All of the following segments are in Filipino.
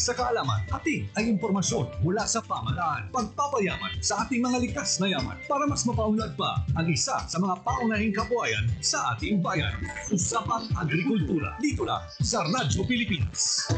Sa kaalaman, ating ay impormasyon mula sa pamahalaan. Pagpapayaman sa ating mga likas na yaman para mas mapaunlad pa ang isa sa mga paunahing kabuhayan sa ating bayan. Usapang Agrikultura, dito lang sa Radyo Pilipinas.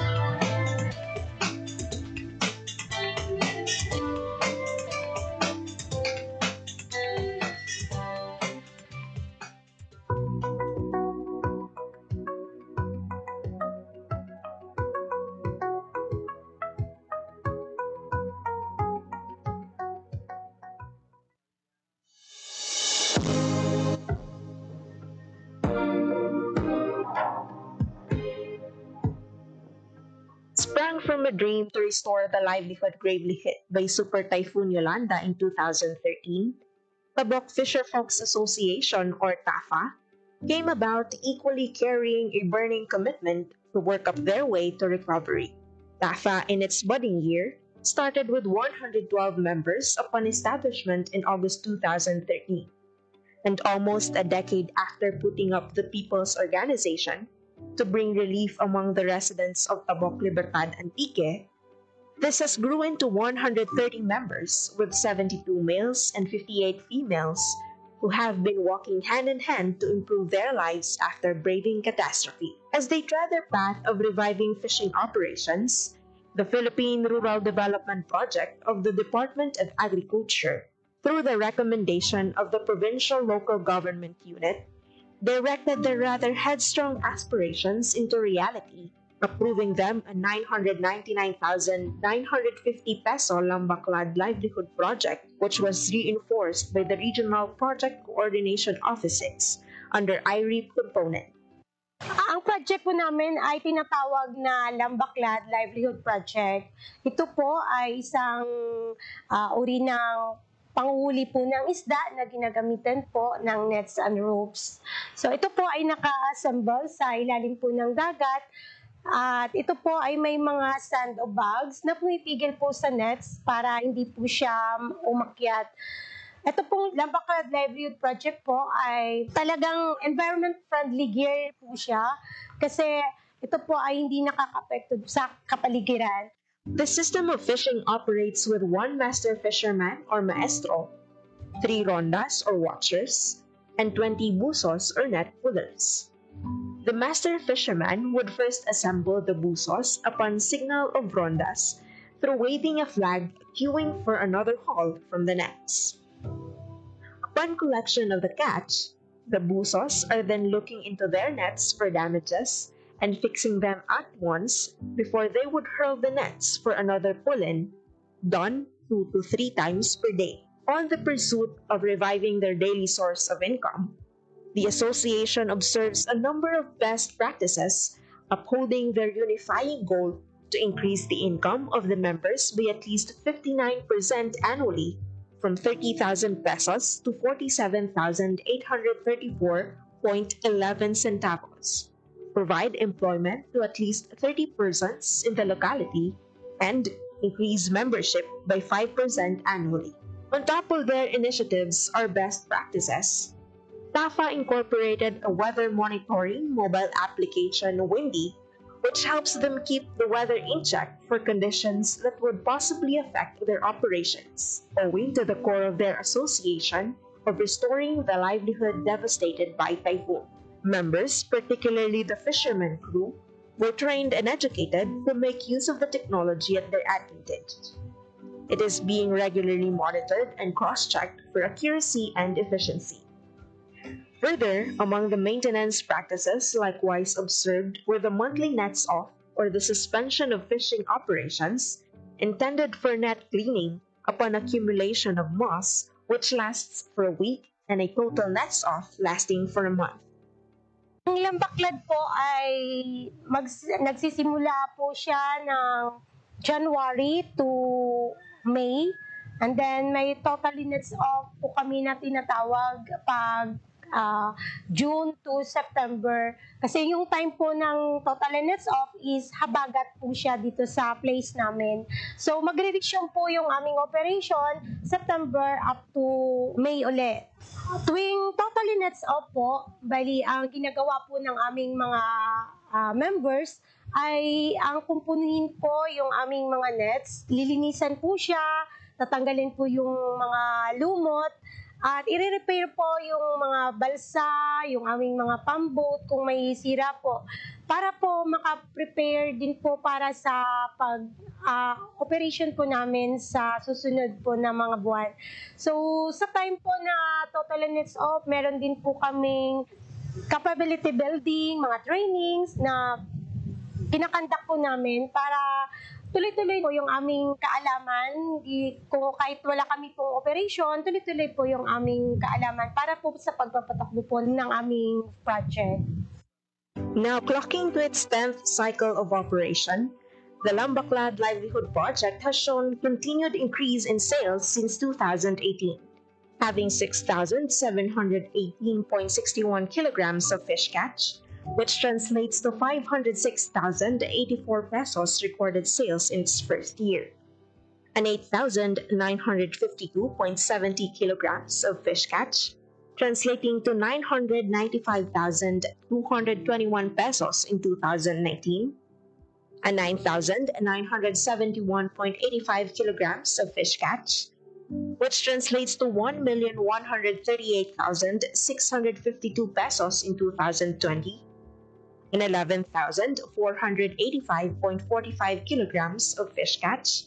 Sprang from a dream to restore the livelihood gravely hit by Super Typhoon Yolanda in 2013, Tabok Fisherfolks Association, or TAFA, came about equally carrying a burning commitment to work up their way to recovery. TAFA, in its budding year, started with 112 members upon establishment in August 2013. And almost a decade after putting up the People's Organization, to bring relief among the residents of Tabok, Libertad, Antique, this has grown to 130 members with 72 males and 58 females who have been walking hand in hand to improve their lives after braving catastrophe. As they tread their path of reviving fishing operations, the Philippine Rural Development Project of the Department of Agriculture, through the recommendation of the Provincial Local Government Unit, directed their rather headstrong aspirations into reality, approving them a 999,950 peso Lambaklad livelihood project, which was reinforced by the Regional Project Coordination Offices under IREP component. Ang project po namin ay tinatawag na Lambaklad Livelihood Project. Ito po ay isang uri ng panguhuli po ng isda na ginagamitan po ng nets and ropes. So ito po ay naka-assemble sa ilalim po ng dagat at ito po ay may mga sand o bags na pumipigil po sa nets para hindi po siya umakyat. Ito pong Lambaklad Livelihood Project po ay talagang environment-friendly gear po siya kasi ito po ay hindi nakaka-apekto sa kapaligiran. The system of fishing operates with one master fisherman or maestro, 3 rondas or watchers, and 20 busos or net pullers. The master fisherman would first assemble the busos upon signal of rondas through waving a flag queuing for another haul from the nets. Upon collection of the catch, the busos are then looking into their nets for damages and fixing them at once before they would hurl the nets for another pull-in, done 2 to 3 times per day. On the pursuit of reviving their daily source of income, the association observes a number of best practices, upholding their unifying goal to increase the income of the members by at least 59% annually, from 30,000 pesos to 47,834.11 centavos. Provide employment to at least 30 persons in the locality, and increase membership by 5% annually. On top of their initiatives are best practices. TAFA incorporated a weather monitoring mobile application, Windy, which helps them keep the weather in check for conditions that would possibly affect their operations, owing to the core of their association of restoring the livelihood devastated by typhoon. Members, particularly the fishermen crew, were trained and educated to make use of the technology at their advantage. It is being regularly monitored and cross-checked for accuracy and efficiency. Further, among the maintenance practices likewise observed were the monthly nets off, or the suspension of fishing operations, intended for net cleaning upon accumulation of moss, which lasts for a week, and a total nets off lasting for a month. Ang Lambaklad po ay nagsisimula po siya ng January to May, and then may total nets off po kami na tinatawag pag June to September. Kasi yung time po ng total nets off is habagat po siya dito sa place namin. So magre-resume po yung aming operation September up to May ulit. Tuwing total nets off po, bali ang ginagawa po ng aming mga members ay ang kumpunin po yung aming mga nets. Lilinisan po siya, tatanggalin po yung mga lumot, at i-repair po yung mga balsa, yung aming mga pamboat kung may sira po. Para po maka-prepare din po para sa operation po namin sa susunod po na mga buwan. So sa time po na total nets off, meron din po kaming capability building, mga trainings na kinakandak po namin para tuloy-tuloy po yung aming kaalaman. Kung kahit wala kami pong operation, tuloy-tuloy po yung aming kaalaman para po sa pagpapatakbo po ng aming project. Now clocking to its 10th cycle of operation, the Lambaclad Livelihood Project has shown continued increase in sales since 2018, having 6,718.61 kilograms of fish catch, which translates to 506,084 pesos recorded sales in its first year, and 8,952.70 kilograms of fish catch, translating to 995,221 pesos in 2019, and 9,971.85 kilograms of fish catch, which translates to 1,138,652 pesos in 2020, and 11,485.45 kilograms of fish catch,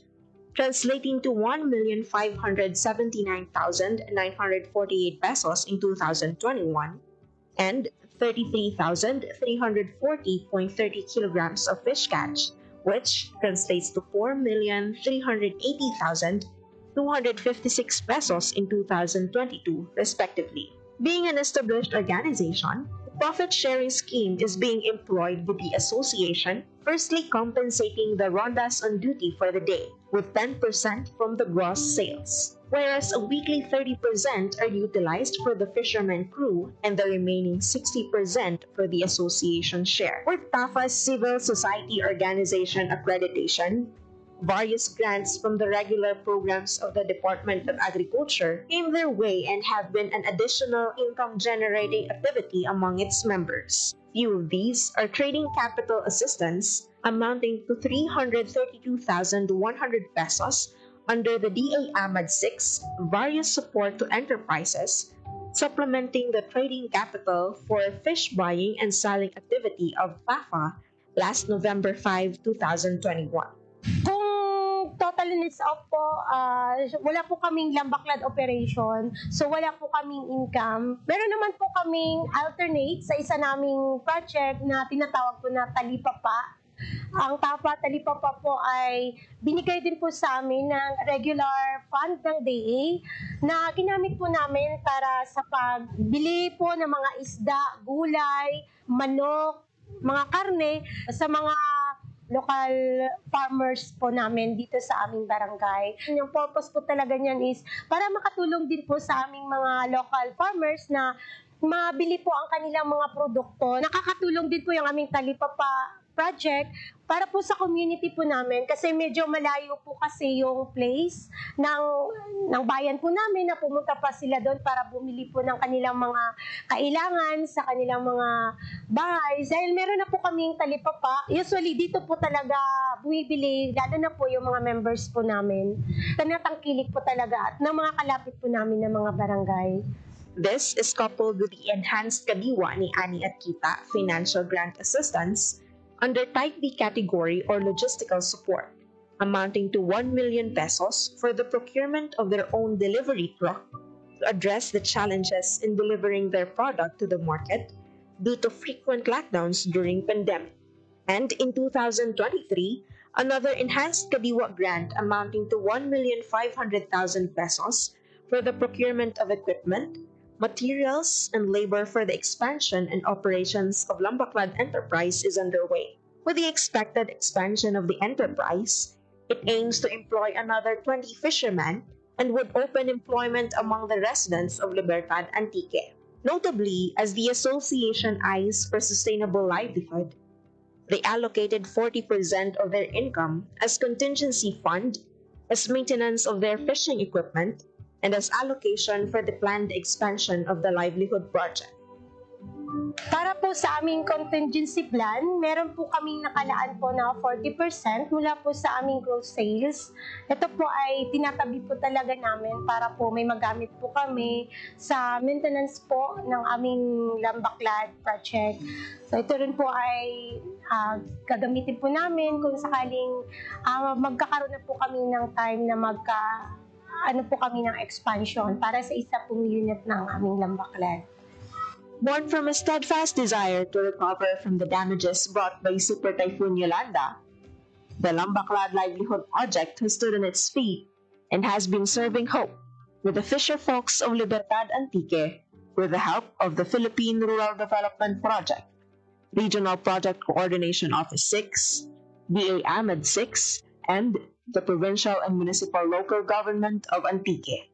translating to 1,579,948 pesos in 2021, and 33,340.30 kilograms of fish catch, which translates to 4,380,256 pesos in 2022, respectively. Being an established organization, the profit-sharing scheme is being employed with the association, firstly compensating the rondas on duty for the day with 10% from the gross sales, whereas a weekly 30% are utilized for the fisherman crew and the remaining 60% for the association share. With TAFA's civil society organization accreditation, various grants from the regular programs of the Department of Agriculture came their way and have been an additional income-generating activity among its members. Few of these are trading capital assistance amounting to 332,100 pesos under the DA AMAD 6, various support to enterprises, supplementing the trading capital for fish buying and selling activity of TAFA last November 5, 2021. Kung total nets off po, wala po kaming Lambaclad operation, so wala po kaming income. Meron naman po kaming alternate sa isa naming project na tinatawag po na Talipapa. Ang TAFA Talipapa po ay binigay din po sa amin ng regular fund ng DA na ginamit po namin para sa pagbili po ng mga isda, gulay, manok, mga karne sa mga local farmers po namin dito sa aming barangay. Yung purpose po talaga niyan is para makatulong din po sa aming mga local farmers na mabili po ang kanilang mga produkto. Nakakatulong din po yung aming Talipapa project para po sa community po namin kasi medyo malayo po kasi yung place ng bayan po namin na pumunta pa sila doon para bumili po ng kanilang mga kailangan sa kanilang mga bahay. Dahil meron na po kaming Talipapa, usually dito po talaga bumibili, lalo na po yung mga members po namin. Tanatangkilik po talaga at ng mga kalapit po namin ng mga barangay. This is coupled with the enhanced kadiwa ni Ani at Kita financial grant assistance under Type B category or logistical support, amounting to 1 million pesos for the procurement of their own delivery truck to address the challenges in delivering their product to the market due to frequent lockdowns during pandemic. And in 2023, another enhanced kadiwa grant amounting to 1,500,000 pesos for the procurement of equipment, materials, and labor for the expansion and operations of Lambaclad Enterprise is underway. With the expected expansion of the enterprise, it aims to employ another 20 fishermen and would open employment among the residents of Libertad Antique. Notably, as the association eyes for sustainable livelihood, they allocated 40% of their income as contingency fund, as maintenance of their fishing equipment, and as allocation for the planned expansion of the livelihood project. Para po sa aming contingency plan, meron po kaming nakalaan po na 40% mula po sa aming gross sales. Ito po ay tinatabi po talaga namin para po may magamit po kami sa maintenance po ng aming Lambaklad project. So ito rin po ay gagamitin po namin kung sakaling magkakaroon na po kami ng time na kami ng expansion para sa isa pong unit ng aming Lambaklad. Born from a steadfast desire to recover from the damages brought by Super Typhoon Yolanda, the Lambaklad Livelihood Project has stood on its feet and has been serving hope with the fisher folks of Libertad Antique with the help of the Philippine Rural Development Project, Regional Project Coordination Office 6, DA AMED 6, and the Provincial and Municipal Local Government of Antique.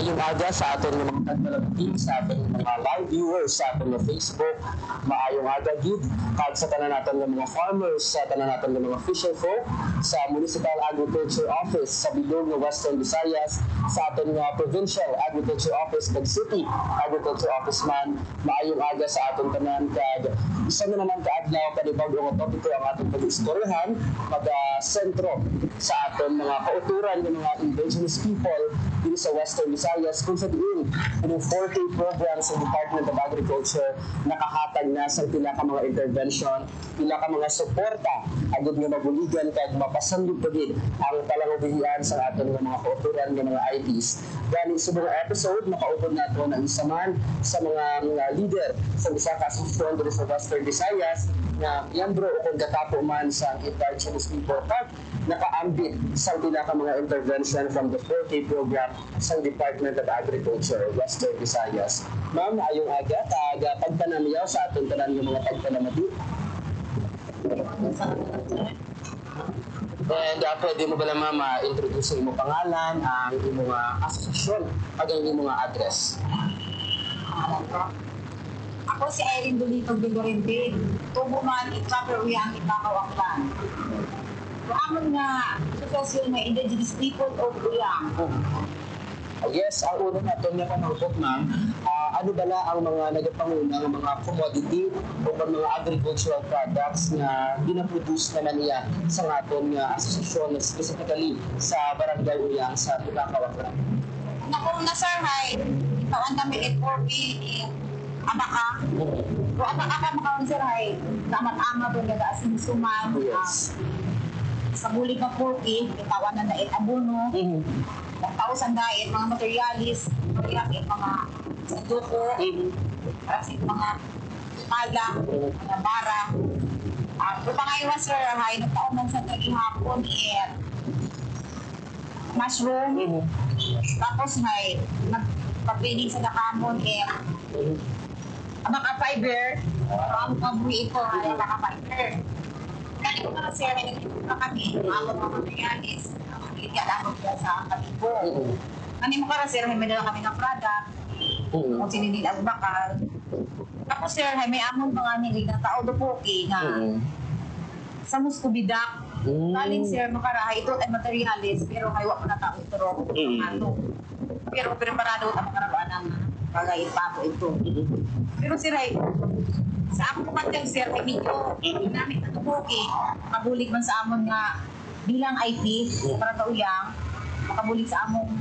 Maayong aga sa ating mga tagmalagting, sa ating mga live viewers, sa ating mga Facebook. Maayong aga, Gid. Kahit sa tanan natin ng mga farmers, sa tanan natin ng mga fisher folk, sa Municipal Agriculture Office sa Bilog ng Western Visayas, sa ating Provincial Agriculture Office, kag City Agriculture Office man. Maayong aga sa ating tanan, kag isa na naman kaadlaw kanibag ang topiko ang ating pag-istoryahan, mag-sentro sa ating mga kauturan ng mga indigenous people din sa Western Visayas, kung sa diin yung 40 programs sa Department of Agriculture nakahatag na sa pila ka mga intervention, pila ka mga suporta agad nga mabuligan kag mapasandog pa din ang talangubihian sa aton nga mga kauturan ng mga IPs. Gani sa mga episode makaupod nato na isa man sa mga leader sa isa ka asosasyon dito sa Western Visayas nga miyembro o kung katapo man sa Indigenous People Park nakaambit sa pinaka mga intervention from the 4K program sa Department of Agriculture, Western Visayas. Ma'am, ayong aga, pagpanamiyaw sa atong tanan ng mga pagpanamati. And pwede mo ba lang ma'am introduce ang imong pangalan, ang imong asosasyon, ag ang imong address? Ako si Irene Dolito Vigorente. Tubo man ikaw uyang ipakaw ang plan. Amon nga asosasyon ng Indigenous People of Uyang. Yes, ang una natin nga panangkot ma'am, ano bala ang mga nagapangunang mga commodity o mga agricultural products na ginaproduce naman niya sa aton nga asosasyon, specifically sa Barangay Uyang sa Tibakaw. Naku na sir, hay, itawan kami at 4K abaka. O abaka ka makaon sir, hay, tamat-ama doon yung asin suman. Yes. Sa bulig na 4K, itawan na na abono. Tausan dahil mga materialis, mga duko, kasi mga pala, mga bara. Kung pangaywa sir, hay, nagtaon man sa hapon, mushroom, tapos hay, nagpag-reading sa dakamon, abaka fiber, ang pabri ito, hay, abaka fiber. Kaya ko na sir, hay, nagtitipra kami, mga materialis, kailangan ko sa kalibo. Ano mo ka sir, may dala kami ng product, kung sinilid ang bakal. Tapos sir, may amon mga nilid na tao do poke na sa muskubidak. Kaling sir, makarahay ito ay materialis, pero haywa ko na tao ito ro. Pero preparado ang makarabaan ng bagay pato ito. Pero sir, sa ako kumatang sir, ay medyo ginamit na ito poke. Mabulig man sa amon nga bilang IP para kauyang makabulig sa among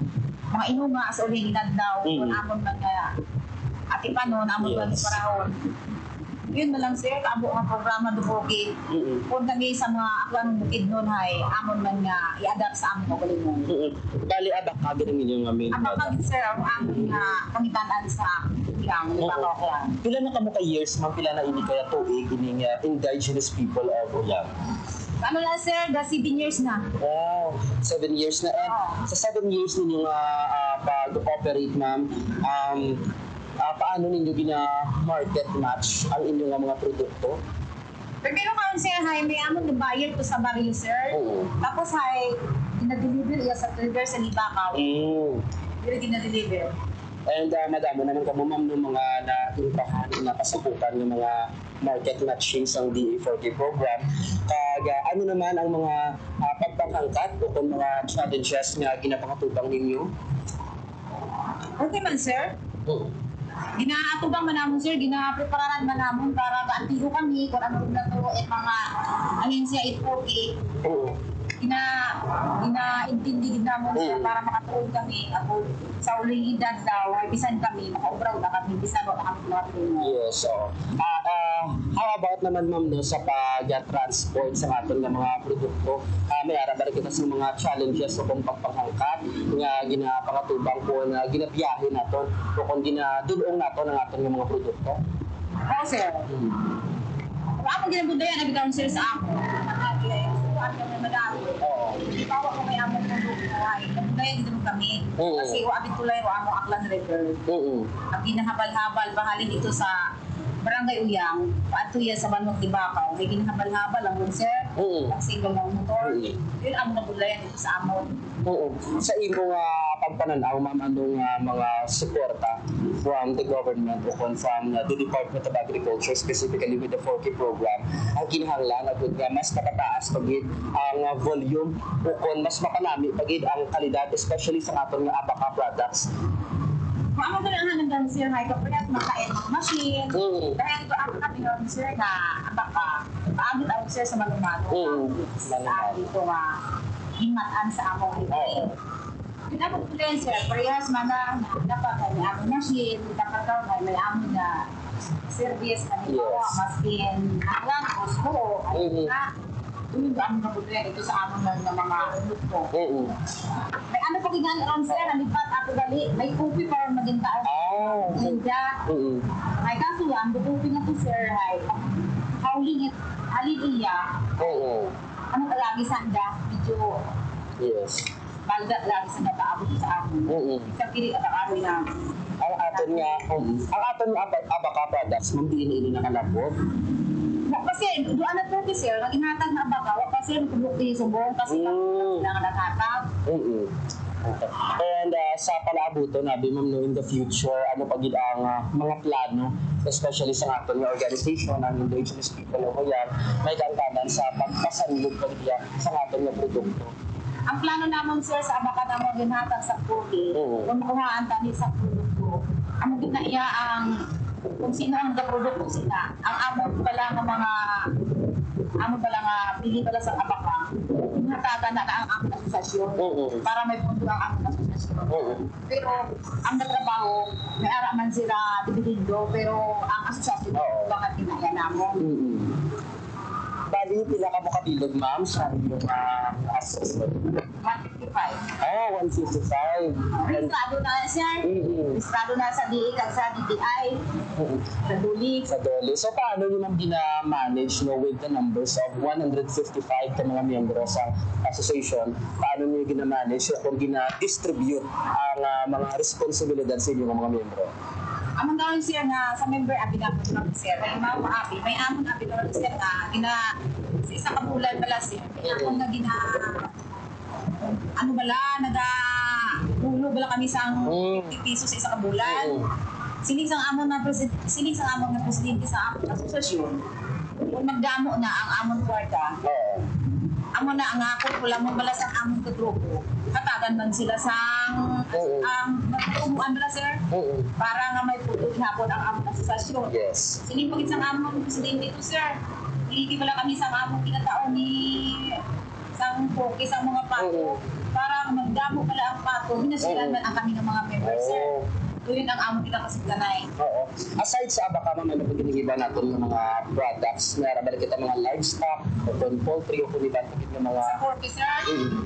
mga inunga sa uling inadlaw kung amon mga atipanon, amon mga parahon. Yun na lang sir, kaabo ang programa do bukid. Kung kami sa mga aklang bukid nun hay, amon man nga i-adapt sa among kaugalingon. Bali, abak ka rin inyong amin. Abak kami sir, ang among pangitanan sa yang ipakaklan. Pila na kamo ka years, ma'am, pila na ini kaya tuig ining Indigenous People of Uyang? Ano na sir, 7 years na. Wow, 7 years na. And sa 7 years ninyong pag-operate, ma'am, paano ninyo gina-market match ang inyong mga produkto? Pero karon sir, hay, may amon na buyer to sa barrio sir. Tapos hay, ina-deliver iya sa trader sa Libakaw. Pero ina-deliver. And madamo naman kamo ma'am ng mga na-impahan na kasubukan ng mga market matching sa DA40 program. Ano naman ang mga pagpangangkat o kung mga challenges na ginapakatubang ninyo? Okay man sir. Ginaatubang man namon sir, ginaprepararan man namon para gaantiho kami kung ano rin na to at mga ahensya it-okay. Inaintindi din namin sir para makatuon kami ako sa uling edad daw ay bisan kami makaubraw na kami bisan na kami makatulong. Yes, so how about naman ma'am no, sa pag-transport sa ating mga produkto? May arabar kita sa mga challenges o kung pagpanghangkat nga ginapakatubang po na ginabiyahe natin o kung ginadulong natin ang ating mga produkto? Oo sir. Ako ginabudayan na bitaon sir sa ako. Ano yung madami. Bawa ko may among produkto ay nabudayan dito kami. Kasi uabit tulay o among Aklan River. Ang ginahabal-habal bahalin ito sa Barangay Uyang, paatuya sa Banmok Tibakaw, may ginahabal-habal ang sir, ang single ng motor, yun ang nabulayan dito sa amon. Sa imong pagpananaw, ma'am, anong mga suporta from the government o from the Department of Agriculture, specifically with the 4K program, ang kinahanglan at mas makataas pagid ang volume o kung mas makanami pagid ang kalidad, especially sa atong abaka products? Kung ano ganahan ng sir, hay kapag makain mga machine, dahil ito ang kapinong sir na baka paamit ang sir sa manumano. Sa dito nga himatan sa among hipay. Pinabot ko rin sir, parehas mga dapat may among machine, dapat daw may among na service na nito, maskin lang, gusto, ay na, yun ang nabutuyan ito sa among ng mga produkto. May ano pa ginaan sir, nalipat ako gali, may kupi para maging tao. Linda. Ay kaso yan, bukupi na to sir, ay halin iya, Oo. ano lagi sanda, medyo Yes. balda lagi sanda paabot sa amon. Oo. Sa kiri at ang aroy na. Ang aton nga abaka products, ma'am, diin nakalapot. Kasi doon na po sir, naghinatag na baga, kasi nagtubok di sumbong, kasi na nakatag. Okay. And sa palaabuto, nabi ma'am, no, in the future, ano pa gid ang mga plano, especially sa aton nga organization, ang indigenous people o yan, may kantanan sa pagpasanlog pa niya sa aton nga produkto. Ang plano naman sir sa abaka naman ginhatag sa puti, kung kuhaan tani sa produkto, ang gina iya ang kung sino ang produkto sila, ang amo pala ng mga pili pala sa abaka, hinatagan na ang among asosasyon para may pundo ang among asosasyon. Pero ang natrabaho, may araman sila dividindo, pero ang asosasyon bakit kinaya namon. Bali, pila ka mo kabilog, ma'am, sa inyong assessment? 155. 155. Registrado na sir. Registrado na sa DA kag sa DTI. Sa Duli. Sa Dole. So, paano nyo ma'am gina-manage, no, with the numbers of 155 ka mga miyembro sa association? Paano nyo gina-manage kung gina-distribute ang mga responsibilidad sa inyong mga miyembro? Among gawin siya nga sa member abi na po ng sir. May mga abi, may amon abi na sir na sa isa ka bulan pala sir. May amon na ano bala, ulo bala kami sa 50 pesos sa isa ka bulan. Sining sang amon na presidente sa amon asosasyon. Kung magdamo na ang amon kwarta. Amo na ang ako wala mo bala sa amon ka grupo. Katagan man sila sa magtumuan bala sir. Para nga may puto hapon ang amon asosasyon. Yes. Sining pagit sang amon presidente to sir. Hindi pala kami sa amon kinataon ni sang poke sa mga pato. Para magdamo pala ang pato. Hinasilan man ang kami ng mga members sir. Yun ang amon kita kasigtanay. Oo. Aside sa abaka, ma'am, ano pa ginigiba natin ng mga products? Meron ba kita mga livestock, o poultry, o kung iba ng mga... Sa poke sir?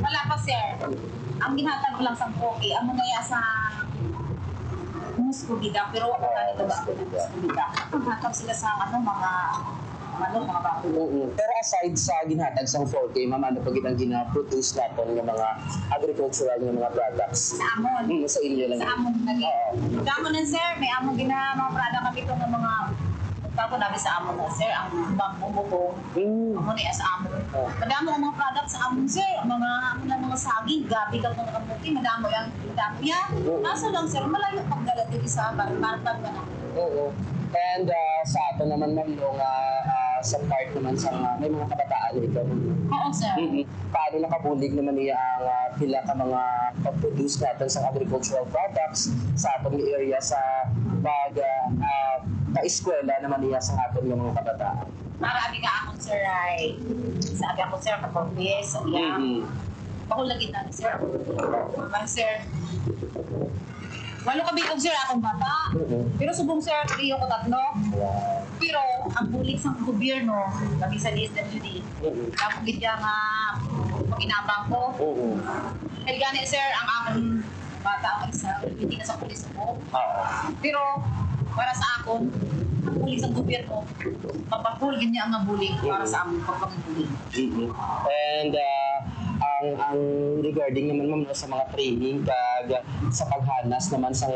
Wala pa sir. Ang ginhatag lang sa poke, ang mga sa muskubida, pero wala na ito ba ako ng muskubida. Hatag sila sa mga bago. Pero aside sa ginhatag sa 4K, ma'am, ano pa ang gina-produce natin ng mga agricultural ng mga products? Sa amon. Sa inyo lang. Sa amon lagi. Sa amon na sir, may amon mga product kami ito ng mga bago namin sa amon na sir, ang bumbuko. Amon na sa amon. Madamo ang mga product sa amon sir, mga saging, gabi kang mga kamuti, madamo yan. Kaso lang sir, malayo pagdala dito sa martag na. Oo. And sa ato naman, ma'am, nung sa part naman sa may mga kabataan ikaw. Oo, sir. Paano nakabulig naman niya ang pila ka mga pag-produce natin sa agricultural products sa atong area sa ka-eskwela naman niya sa ating mga kabataan? Para abi ka akong sir ay sabi ako sir kapag yes, bakul lagi na sir. Sir, walo ka bitog sir akong bata. Pero subong sir, triyo ko tatlo. Pero ang bulik sa gobyerno, kami sa DSWD, ako gitya nga paginabang ko. Kaya gani sir, ang aming bata ang isa, hindi na sa pulis ko. Pero para sa akon, ang bulik sa gobyerno, mapapulgin niya ang bulik para sa aming pagpapagbulik. And ang regarding naman ma'am sa mga training kag sa paghanas naman sa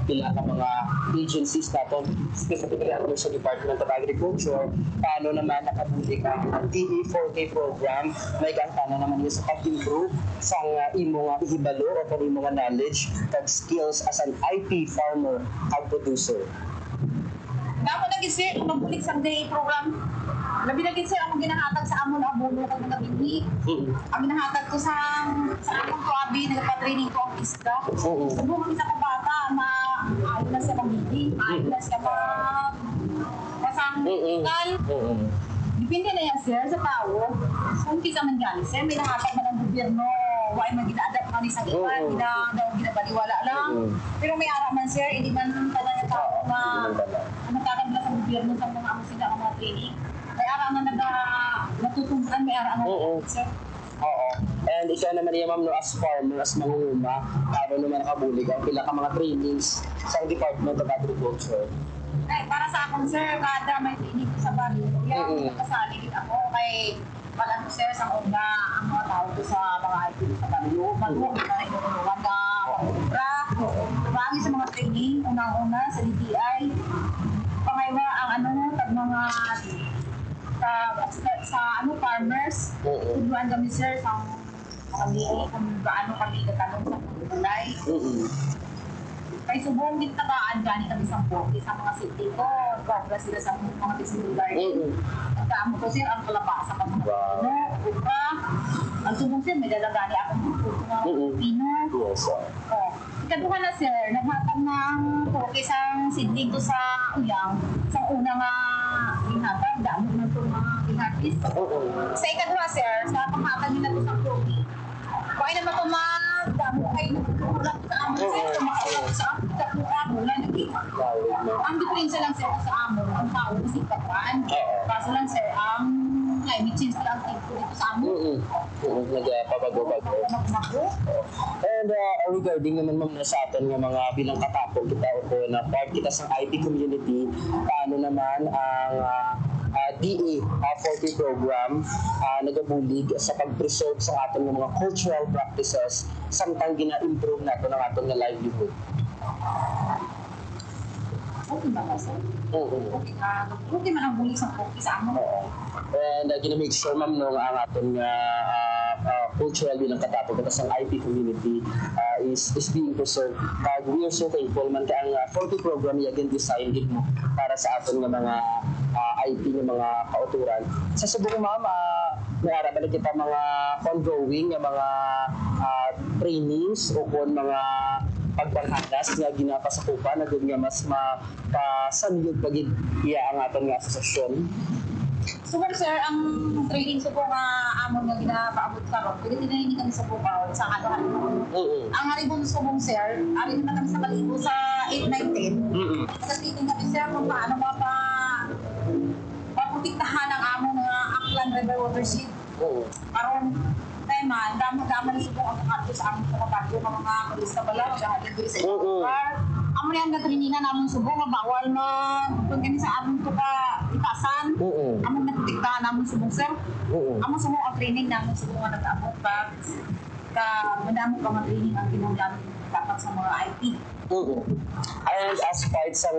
pila ka mga agencies natin, specifically ano sa Department of Agriculture, paano naman nakabulik ang DE4K program, may kantana naman yun sa pag-improve sa imo nga ihibalo o kung imo nga knowledge kag skills as an IP farmer kag producer. Damo na sir, mabulik sa DE program. Labi na sir, ang ginahatag sa amon ang bulo kag nagabini. Ang ginahatag ko sa amon ko abi nagpa-training ko ang isda. Subong kami sa kabata, maayon na siya mag-hindi, maayon na siya pasangkal. Depende na yan sir sa tao. Kung kisa man gani sir, may nahatag man ang gobyerno. Why man gina-adapt man isang iwan, ginabaliwala lang. Pero may ara man sir, hindi man talaga tao na matagad na sa gobyerno sa mga amo sila ang mga training. May ara na natutunan, may ara na sir. Oo. And ikaw naman niya ma'am, no, as farmer, as mangunguma, paano naman nakabulig ang pila ka mga trainings sa Department of Agriculture? Ay, para sa akong sir, kada may clinic sa barrio, yan, nakasaligid ako kay wala ko sir sa una ang mga tao ko sa mga IT sa barrio. Bago na rin tinulungan na pang-ubra. Marami sa mga training, unang-una sa DTI. Pangaywa ang mga sa farmers. Tuduan kami sir sa kami kung gaano kami katanong sa pagkulay. Kay subong din tagaan gani kami sa poke sa mga city ko. Progress sila sa mga business garden. Pagkaamo ko sir ang kalabasa sa mga upra. Ang subong sir may dalagani akong pino. Yes. Ikaduha na sir, naghatag ng poke sa seedling ko sa uyang. Sa una nga inhatag, damo na ito mga inhatis. Sa ikaduha sir, sa panghatag nila ito sa poke. Kaya naman ito damo kayo nagkukulang sa amin sir, tumakulang sa amin, kakulang mula nagkita. Ang diferensya lang sir sa amin, ang tao kasi kapan. Kaso lang sir, ang climate change lang dito sa amin. Nagpapago-bago. And regarding naman ma'am na sa atin ng mga bilang katapog kita o na part kita sa IT community, paano naman ang DA 40 program nagabulig sa pag-preserve sa ating mga cultural practices samtang gina-improve nato ng ating livelihood. Okay ba kasi? Okay man ang bulig sa poke sa amin. And ginamake sure ma'am nung ang ating cultural bilang katapog at sa IT community is being preserved. We are so thankful man kaya ang 40 program again design din mo para sa ating mga IT ng mga kauturan. Sa subong ma'am, may araban na kita mga ongoing ng mga trainings o kung mga pagpanghanas nga ginapasakupan na doon nga mas mapasanyog pagid iya ang aton nga asosasyon. So sir, ang training sa po nga amon nga ginapaabot karon, pwede din kami sa Bukaw sa ano. Ang haribon sa mong sir, ari na kami sa Kalibo sa 8-9-10. Nagtitingin kami sir kung paano maprotektahan ang among mga Aklan River watershed. Karon man, damo-damo na subong ang kakadto sa among kapatid ng mga pulis na bala, maghahatid diri sa lugar. Amo na ang gatriningan namong subong nga bawal na kung kini sa among tuka itasan. Amo na protektahan namong subong sir. Amo subong ang training namong subong nga nag-abot ka madamo ka training ang ginamit dapat sa mga IT. And as part sa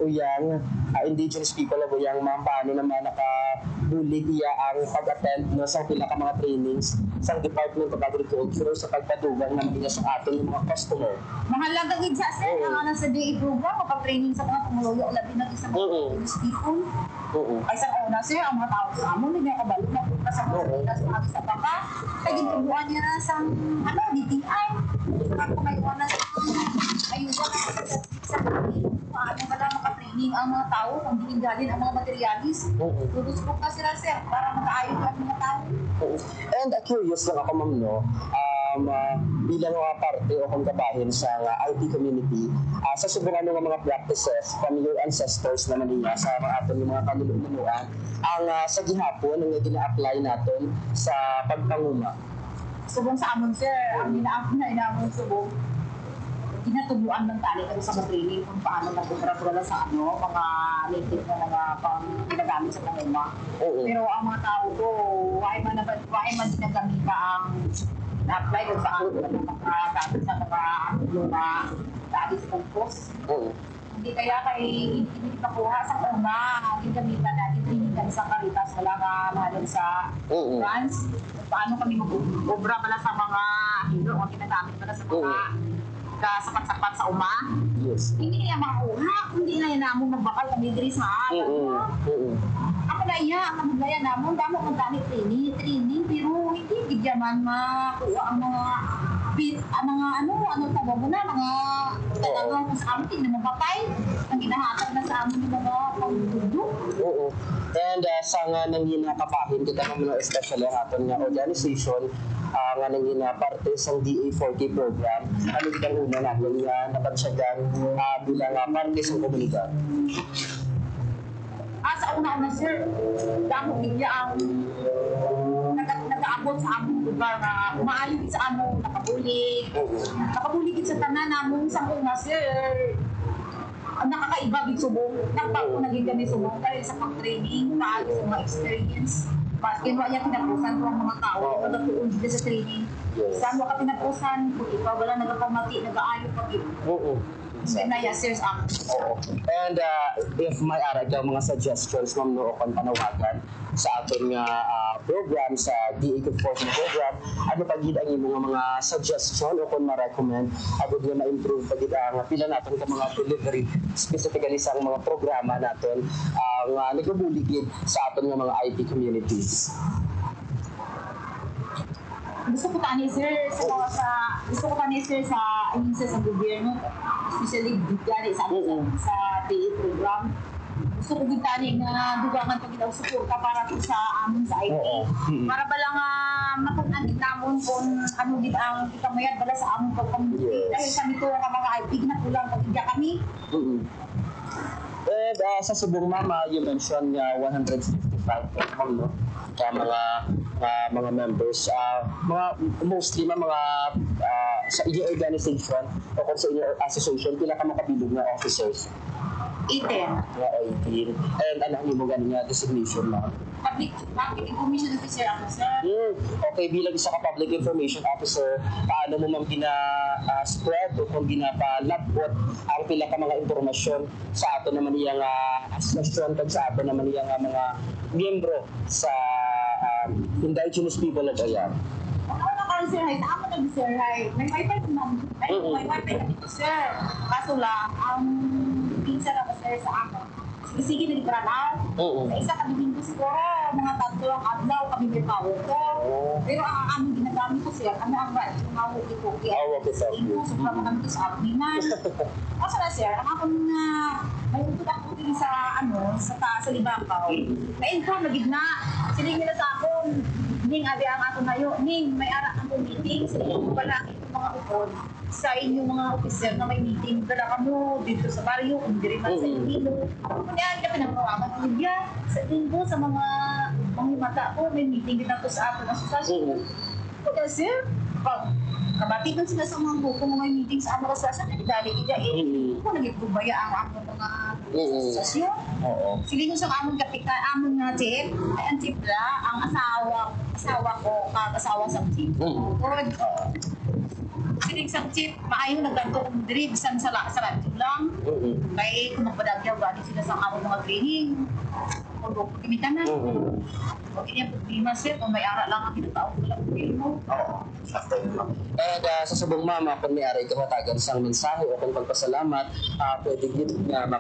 uyang indigenous people of uyang ma'am, paano naman nakabulig iya ang pag-attend no, sa pila ka mga trainings sa Department of Agriculture sa pagpadugang ng mga sa ating mga customer. Mahalaga gid sa sir ang sa DA program kapag-training sa mga tumuluyo labi na isang indigenous people. Ay sa una sir, ang mga tao sa amon hindi kabalo na sa mga sa baka kay gintubuan niya na sa DTI. Ako kayo na ayuda na sa paano ba lang makatraining ang mga tao kung diningalin ang mga materialis. Tutusok na sila sir para makaayos ang mga tao. And curious lang ako ma'am no, bilang parte o kung kabahin sa IT community, sa subukan ng mga practices from your ancestors naman niya sa mga aton mga kanulunuan, ang sa gihapon ang gina-apply natin sa pagpanguma. Subong sa amon sir, ang inaamon subong ginatubuan ng tali kami sa training kung paano nagpupra-pura sa mga native na pang ginagamit sa panguma. Pero ang mga tao ko, why man ginagamit ang na-apply kung saan nagpapagamit sa mga dali sa compost. Hindi kaya hindi nakuha sa una, gagamitan natin training kami sa Caritas, wala nga mahalin sa France. Paano kami mag-obra pala sa mga hilo o ginagamit pala sa mga sapat-sapat sa uma. Hindi niya makuha, hindi na yan namon magbakal kami diri sa ako na iya, ang magaya namon, damo kong dami training, pero hindi bigyaman makuha ang mga tawag mo na, mga talagang sa amin, hindi na mabakay, ang ginahatag na sa amin yung mga pagtudok. And sa nga nang ginakapahin kita ng mga especially ang aton nga organization, nga nang parte sa DA40 program, ano kitang una natin nga napansyagan bilang parte sa komunidad? Sa una-una sir, damo bigya ang nag-aabot sa among lugar na umaalig sa among nakabulig sa tanan namong sa una sir. nakakaiba big subong. Nagbago na gid kami subong dahil sa pag-training, paano sa mga experience. Mas kinuha niya tinapusan ko ang mga tao kada tuon dito sa training. Saan mo ka tinapusan? Kung ikaw wala nagapamati, nag-aayo pa gid. Oo. So na yes, there's Oo. And if may ara ka mga suggestions ma'am no kon panawagan sa aton nga program sa DA Good Fortune program, ano pa gid ang imong mga suggestion o kon ma-recommend agud nga ma-improve pa gid ang pila naton ka mga delivery specifically sa mga programa naton nga nagabuli gid sa aton nga mga IT communities. Gusto ko tani sir sa agency sa gobyerno, especially dito sa DA program. Gusto ko gitani nga dugangan pag daw suporta para sa amon sa IT. Para balang matunan namon kung ano gid ang ikamayad bala sa amon pag-community. Dahil kami to nga mga IT na kulang pag kami. And sa subong mama, you mentioned 155 people, no? Mga members, mostly mga sa inyong organization o kung sa inyong association, pila ka makabilog na officers? 18. Mga 18. And ano mo ganing nga designation na? Public Information Officer ako, sir. Okay, bilang isa ka public information officer, paano mo ma'am spread o kung ginapalabot ang pila ka mga impormasyon sa ato naman iyang asosasyon kag sa ato naman iyang mga miyembro sa indigenous people of Ayan? Ano ka sir, hay sa ako sir, hay may wifi naman. May wifi na dito, sir. Kaso lang, pinsan ako sir sa ako. Sige, nagparalaw. Sa isa kami din siguro, mga tatlo ang adlaw kami may power ko. Pero ang aming ginagamit ko sir, ano ang right? Yung hawak ito. Kaya ito, sobrang kami ito sa adminan. Kasi na sir, ang akong may utod ako din sa sa Libacaw. Na-inform na gid na. Siling nila sa akong, Ning, abi ang ako ngayon. Ning, may ara akong meeting. Siling pala itong mga upod sa inyong mga officer na may meeting. Dala ka mo dito sa baryo, kung di rin man sa Ilino. Kunyan ka pinagpawaman ng Libya. Sa linggo, sa mga mata ko, may meeting din ako sa ating asosasyon. Kaya sir, pag kabati sila sa mga buko, may meeting sa aming asosasyon, nagdali kita kung nagipubaya ang akong mga asosasyon. Siling sa aming kapitan, aming nga chip, ay ang chip la, ang asawa ko, kag-asawa sa chip. Siling sa chip, maayong nagganto kong drib, san sa radyo lang. Kaya kung magpadagyaw, gani sila sa aming mga training. Kung kimitan na. Huwag niya problema sir, kung may ara lang ang kinatawag ko lang mo. And sa subong mama, kung may aray kahatagan sang mensahe o kung pagpasalamat, pwede din nga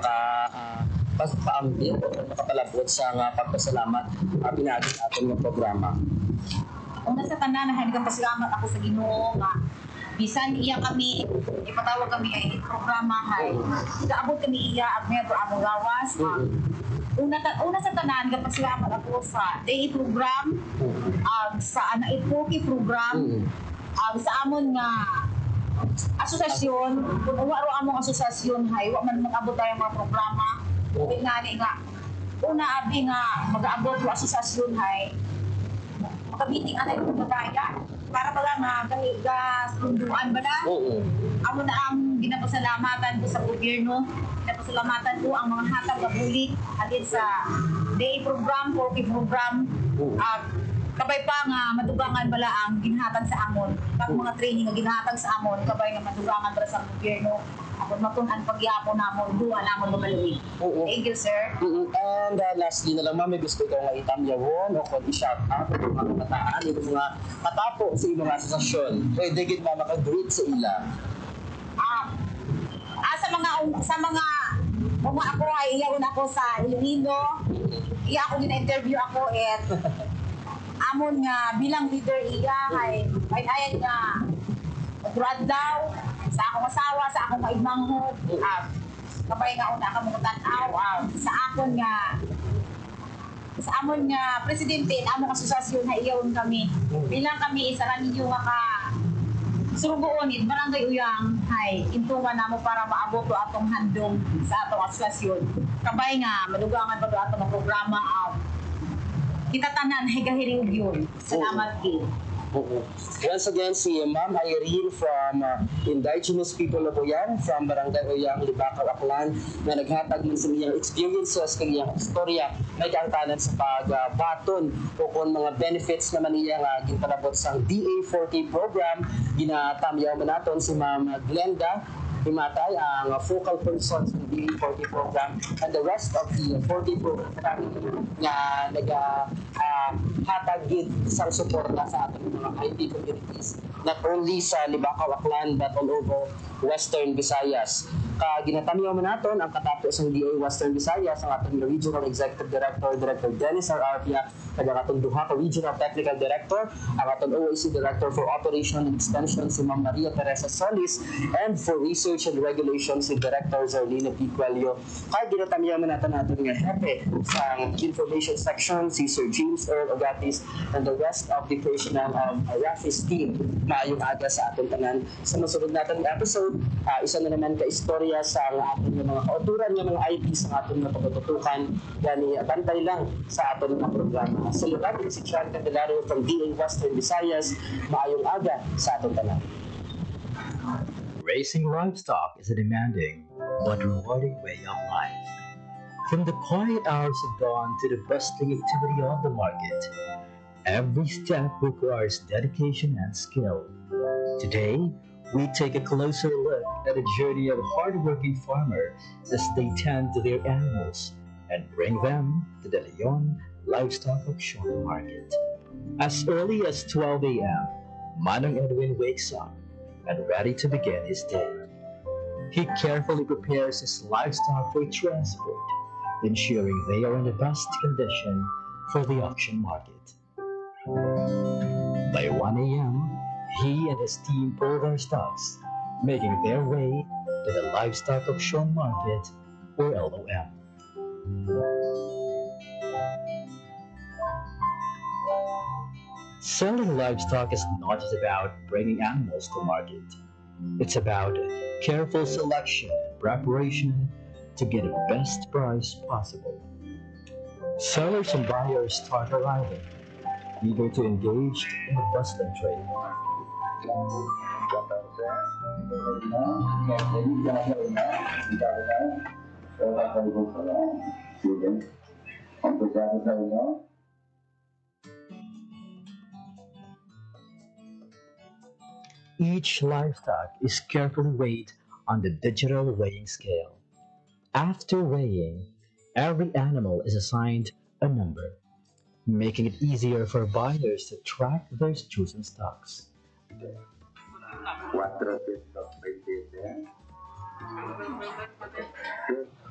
paambit o makapalabot sa pagpasalamat pinagin atin ng programa. Una sa tanan, nahaligang pasalamat ako sa Ginoo nga bisan iya kami, ipatawag kami ay programa hay. Kaabot kami iya ag medyo among gawas. Una sa tanan, kapasalamat ako sa DA program, sa Anaitpoki program, sa amon nga asosasyon, kung waro among asosasyon hay, wa man mag-abot tayo mga programa. Nga, una abi nga mag-abot yung asosasyon hay, makabiting anay kong bagaya. Para pala nga sunduan ba na? Amo na ang ginapasalamatan ko sa gobyerno. Ginapasalamatan ko ang mga hatag na bulik alin sa DA program, 4K program. Kabay pa nga madugangan bala ang ginhatag sa amon. Pag mga training nga ginhatag sa amon, kabay nga madugangan bala sa gobyerno. Akong matunan pagyapon namon, duwa namon lumaluwi. Thank you, sir. And lastly na lang, ma'am, may gusto ikaw nga itamyawon o kung i-shout out o mga kataan, yung mga katapo sa iyong mga asosasyon. Pwede gid ba maka-greet sa ila? Sa mga ako ay iyaw ako sa Iloilo. Iya ako gina-interview ako at amon nga bilang leader iya ay ayan nga magurad daw sa akong asawa, sa akong kaigmanghod. Kapay nga una ka mga tanaw sa amon nga presidente na among asosasyon na iyaw kami. Bilang kami isa ra ninyo nga surugoon it barangay Uyang hay intuman namo para maabot to atong handom sa atong asosasyon. Kabay nga madugangan pa to atong programa kita tanan higahiring yun. Salamat gid. Oo. Once again, si Ma'am Irene from Indigenous People of Oyan, from Barangay Oyang, Libacaw, Aklan, na naghatag din sa iyang experiences, kag iyang istorya, may kaangtanan sa pagbaton o kung mga benefits naman niya nga ginpanabot sa DA40 program. Ginatamyaw man naton si Ma'am Glenda Himatay, ang focal person sa DA40 program, and the rest of the 40 program nga naghatag isang suporta sa ating mga IT communities, not only sa Libacaw, Aklan, but all over Western Visayas. Ginatamyaw man naton ang katapos ng DA Western Visayas ang ating Regional Executive Director, Director Dennis R. Arpia, kag ang atong duha ka Regional Technical Director, ang atong OAC Director for Operation and Extension si Ma'am Maria Teresa Solis, and for Research and Regulation si Director Zarlina P. Cuello. Ginatamyaw man naton nga hepe sa Information Section si Sir James Earl Agatis and the rest of the personnel of Rafis team. Maayong aga sa atong tanan. Sa masunod natin episode, isa na naman ka-istorya sa ating mga kauturan ng mga IP sa ating mga pagtutukan. Gani, bantay lang sa ating mga programa. Salutan si Chan Candelario from DA Western Visayas. Maayong aga sa atong tanan. Raising livestock is a demanding but rewarding way of life. From the quiet hours of dawn to the bustling activity of the market, every step requires dedication and skill. Today, we take a closer look at the journey of hardworking farmers as they tend to their animals and bring them to the Leon Livestock Auction Market. As early as 12 a.m., Manong Edwin wakes up and ready to begin his day. He carefully prepares his livestock for transport, ensuring they are in the best condition for the auction market. By 1 a.m., he and his team pull their stocks, making their way to the Livestock Auction Market, or LOM. Selling livestock is not just about bringing animals to market. It's about careful selection and preparation to get the best price possible. Sellers and buyers start arriving, eager to engage in the bustling trade. Each livestock is carefully weighed on the digital weighing scale. After weighing, every animal is assigned a number, making it easier for buyers to track their chosen stocks.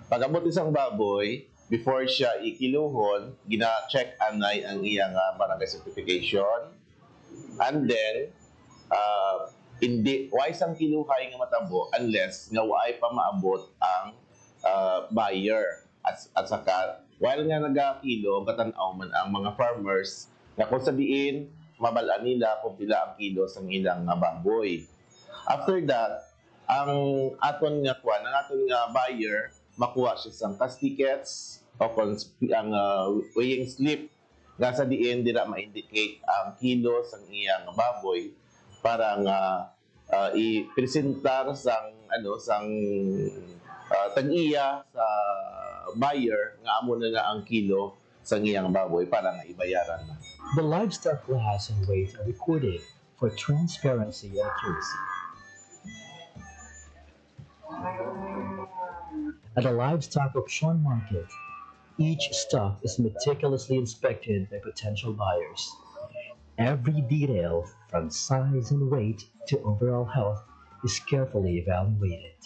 Pag-abot isang baboy, before siya ikiluhon, gina-check anay ang iyang barangay certification. And then, hindi, why isang kiluhay nga matabo unless nga why pa maabot ang buyer. At saka, while nga nagakilo, katanaw man ang mga farmers na kung sabihin, mabalaan nila kung pila ang kilo sa ilang baboy. After that, ang aton nga buyer, makuha siya sa cash tickets o kung ang weighing slip nga sa diin dira ma-indicate ang kilo sa iyang baboy para nga i-presentar sang tag-iya sa buyer nga amo na ang kilo sa iyang baboy para nga ibayaran na. The livestock class and weight are recorded for transparency and accuracy. At a livestock auction market, each stock is meticulously inspected by potential buyers. Every detail, from size and weight to overall health, is carefully evaluated.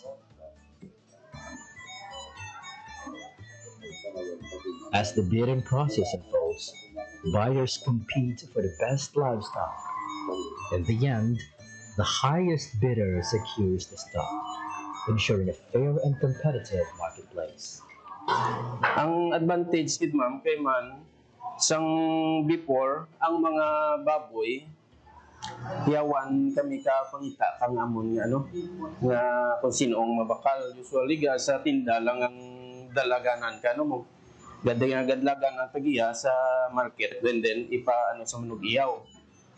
As the bidding process unfolds, buyers compete for the best livestock. In the end, the highest bidder secures the stock, ensuring a fair and competitive marketplace. Ang advantage kid ma'am kay man sang before ang mga baboy yawan kami ka pangita kang amon nga nga kung sinoong mabakal usually ga sa tinda lang ang dalaganan ka mo gadlagan ang tagiya sa market then ipa sa manug iyaw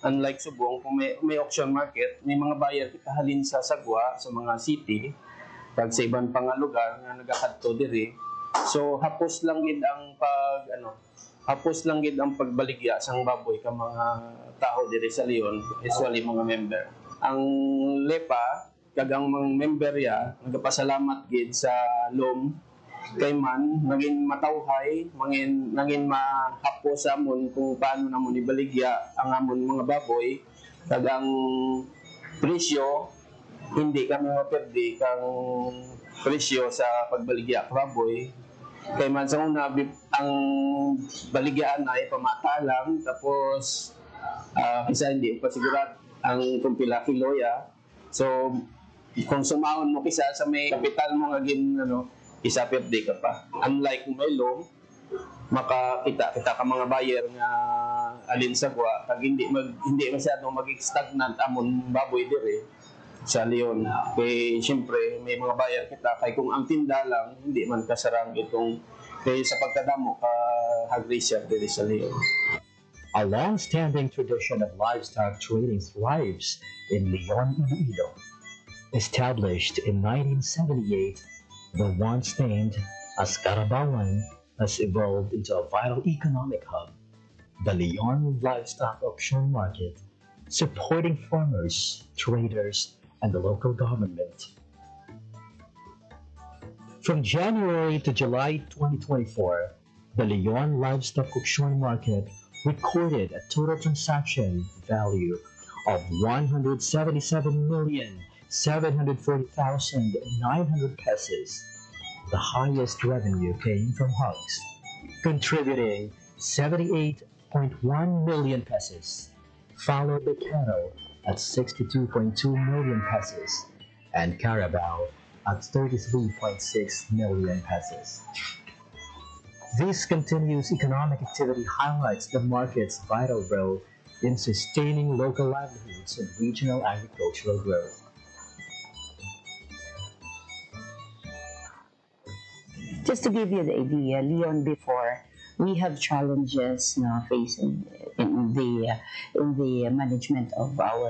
Unlike Subong, kung may auction market, may mga buyer kita halin sa sagwa, sa mga city, kag sa ibang pang lugar nga nagakadto diri. So hapos lang gid ang pagbaligya sang baboy ka mga tao diri sa Leon, usually mga member. Ang LEPA kag ang mga member ya nagapasalamat gid sa LOM kay man naging matawhay, naging mahapos amon kung paano namon ibaligya ang amon mga baboy kag ang presyo hindi kami maperdi kang presyo sa pagbaligya ka baboy. Kay man sa una, ang baligyaan ay pamata lang, tapos isa hindi pa sigurad ang kung pila kiloya. So, kung sumahon mo kisa sa may kapital mo ngagin isa perdi ka pa. Unlike Melo, makakita kita ka mga buyer nga alin sa kwa, kag hindi masyadong mag-stagnant amon baboy dire sa Leon. Kaya siyempre may mga buyer kita kay kung ang tinda lang hindi man kasarang itong kaya sa pagkadamo ka hagrisya diri sa Leon. A long-standing tradition of livestock trading thrives in Leon, Iloilo. Established in 1978, the once named as Carabawan has evolved into a vital economic hub, the Leon Livestock Auction Market, supporting farmers, traders, and the local government. From January to July 2024, the Leon Livestock Auction Market recorded a total transaction value of 177,740,900 pesos. The highest revenue came from hogs, contributing 78.1 million pesos, followed by cattle at 62.2 million pesos, and Carabao at 33.6 million pesos. This continuous economic activity highlights the market's vital role in sustaining local livelihoods and regional agricultural growth. Just to give you the idea, Leon before, we have challenges now facing in the management of our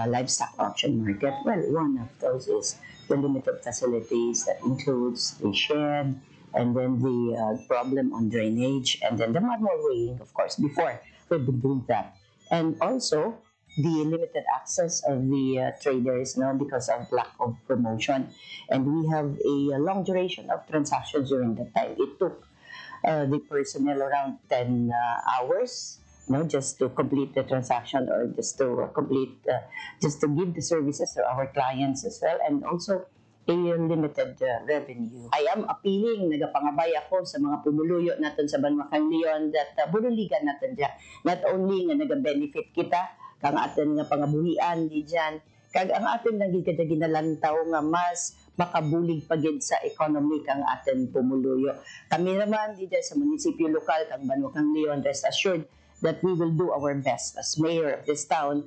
livestock auction market. Well, one of those is the limited facilities that includes the shed, and then the problem on drainage, and then the manual weighing, of course. Before, we've been doing that. And also, the limited access of the traders because of lack of promotion. And we have a long duration of transactions during that time. It took the personnel around 10 hours just to complete the transaction, or just to just to give the services to our clients as well, and also a limited revenue. I am appealing, nagapangabay ako sa mga pumuluyo natin sa Banwakang Leon that bunuligan natin dyan. Not only nga nag-benefit kita, kang atin nga pangabuhian di dyan, kag ang atin lang ginalantaw nga mas makabulig pagid sa economy kang atin pumuluyo. Kami naman di dyan sa munisipyo lokal, kang Banwakang Leon, rest assured that we will do our best as mayor of this town.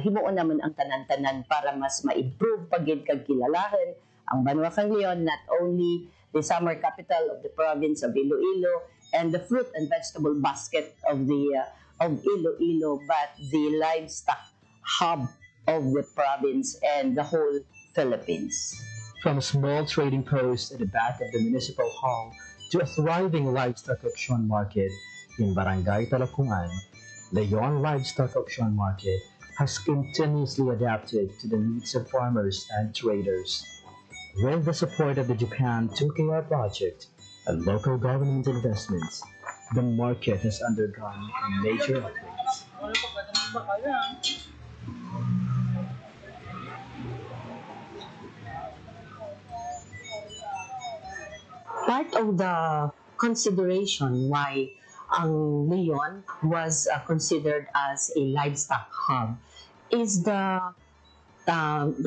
Himuon naman ang tanan-tanan para mas ma-improve pagid kag kilalahan ang Banwakang Leon, not only the summer capital of the province of Iloilo and the fruit and vegetable basket of Iloilo, but the livestock hub of the province and the whole Philippines. From a small trading post at the back of the municipal hall to a thriving livestock auction market in Barangay Talakungan, Leon Livestock Auction Market has continuously adapted to the needs of farmers and traders. With the support of the Japan 2KR project and local government investments, the market has undergone major upgrades. Part of the consideration why ang Leon was considered as a livestock hub is the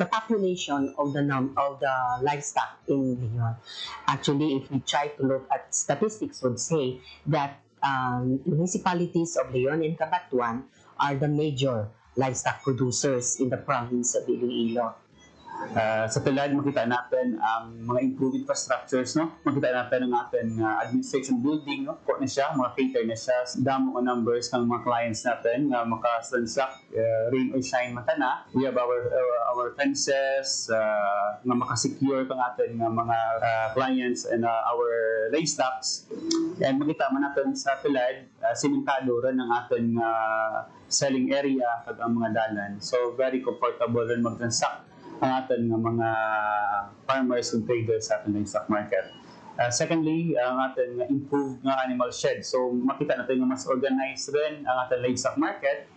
population of the livestock in Leon. Actually, if we try to look at statistics, would say that municipalities of Leon and Cabatuan are the major livestock producers in the province of Iloilo. Sa tulad, makita natin ang mga improved infrastructures, no? Makita natin ang ating administration building, no? Port na siya, mga cater na siya, damo o numbers ng mga clients natin na makasansak, rain or shine matana. We have our fences, nga makasecure kang atin ng mga clients and our livestocks. And makita man natin sa tulad, simentado rin ang ating selling area kag ang mga dalan. So very comfortable rin mag-transact ang ating mga farmers and traders sa ating stock market. Secondly, ang ating improved nga animal shed. So makita natin nga mas organized rin ang ating livestock market.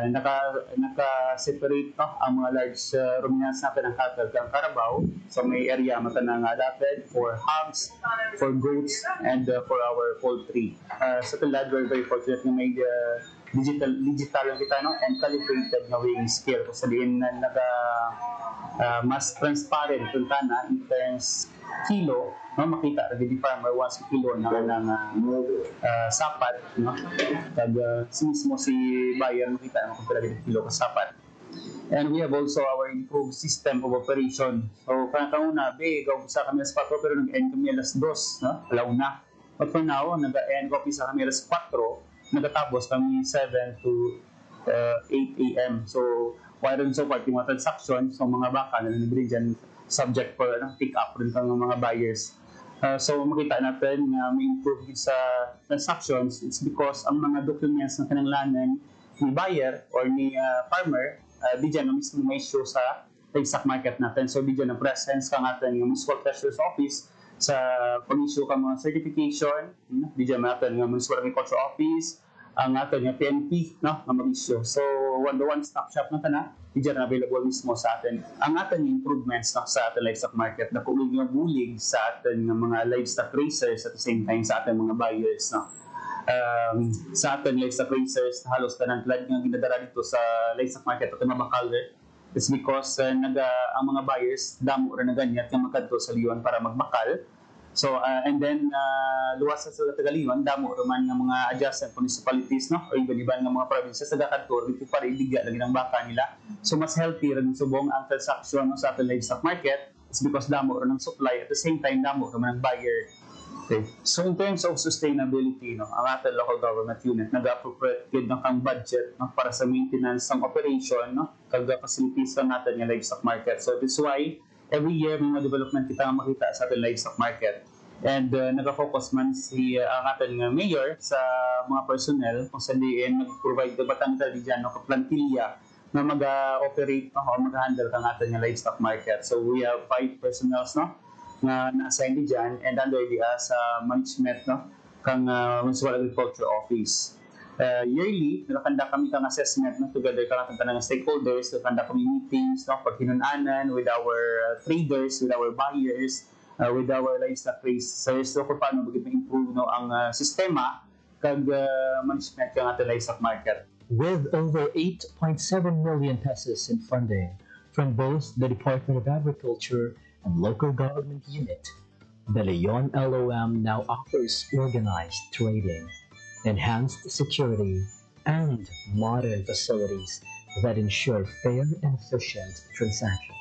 Naka-separate ang mga large ruminants natin ng cattle kang Carabao. So may area mata na nga adapted for hogs, for goats, and for our poultry. Sa tulad, we're very fortunate na may digital lang kita, no? And calibrated na weighing scale. Kasi diin na mas transparent kung na in terms kilo, no? Makita rin di farmer once kilo na sapat, no? Kag mismo si buyer makita na kung talaga kilo ka sapat. And we have also our improved system of operation. So kanakauna, gaw sa kami alas 4 pero nag-end kami alas 2, no? Alauna. But for now, nag-end kami sa kami alas 4, nagatapos kami 7 to 8 a.m. So, while rin so far, yung mga transaction, so mga baka na nabili dyan, subject for pick up rin ng mga buyers. So, makita natin na may improve sa transactions. It's because ang mga documents na kinanglanan ni buyer or ni farmer, di dyan na mismo may issue sa livestock market natin. So, di dyan na presence ka natin yung Municipal Treasurer's Office sa pag-issue ka mga certification, di dyan natin yung Municipal Agriculture Office, ang atin yung PNP, no, na mag-issue. So, one-stop shop na na, di dyan na available mismo sa atin. Ang atin yung improvements na sa ating livestock market na bulig sa atin ng mga livestock racers at the same time sa ating mga buyers, no. Sa ating livestock racers, halos ka ng tulad nga ginadara dito sa livestock market at mga bakal. It's because ang mga buyers damo rin na ganyan at makadto sa Leon para magbakal. So, and then, luwas sa Tagaliwan, damo naman ng mga adjacent municipalities, no? O iba-iba ng mga provinces sa Dakantor, dito para ibigya lagi ng baka nila. So, mas healthy rin subong ang transaction, no, sa ating livestock market. It's because damo rin ng supply, at the same time, damo naman ng buyer. Okay. So, in terms of sustainability, no, ang ating local government unit, nag-appropriate ng kang budget, no, para sa maintenance ng operation, no, kag-facilities ng natin yung livestock market. So, this is why every year may mga development kita nga makita sa ating livestock market. And nag-focus man ang ating mayor sa mga personnel kung saan diin mag-provide the batang dyan, no, kaplantilla na mag-operate, no, o mag-handle ang ating livestock market. So we have 5 personnels, no, na na-assign dyan and under the sa management, no, kang Municipal Agriculture Office. Yearly, nakanda kami kang assessment, no, together kang ng stakeholders, nakanda kami meetings, no, paghinunanan with our traders, with our buyers, with our livestock racers, so kung paano mag-improve, no, ang sistema kag management kang ating livestock market. With over 8.7 million pesos in funding from both the Department of Agriculture and local government unit, the Leon LOM now offers organized trading, enhanced security, and modern facilities that ensure fair and efficient transactions.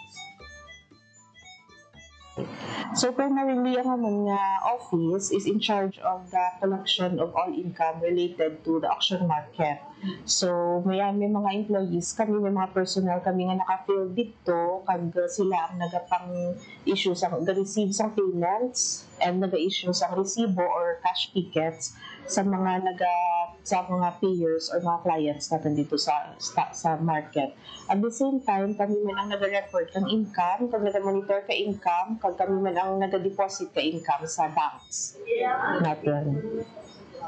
So primarily, ang among office is in charge of the collection of all income related to the auction market. So may mga employees kami, may mga personnel kami nga naka-field dito, kag sila ang nagapang-issue sa receive sa payments and naga-issue sa resibo or cash tickets sa mga payers or mga clients natin dito sa market. At the same time, kami man ang nag-record ng income, kag nag-monitor ka income, kag kami man ang nag-deposit ka income sa banks natin.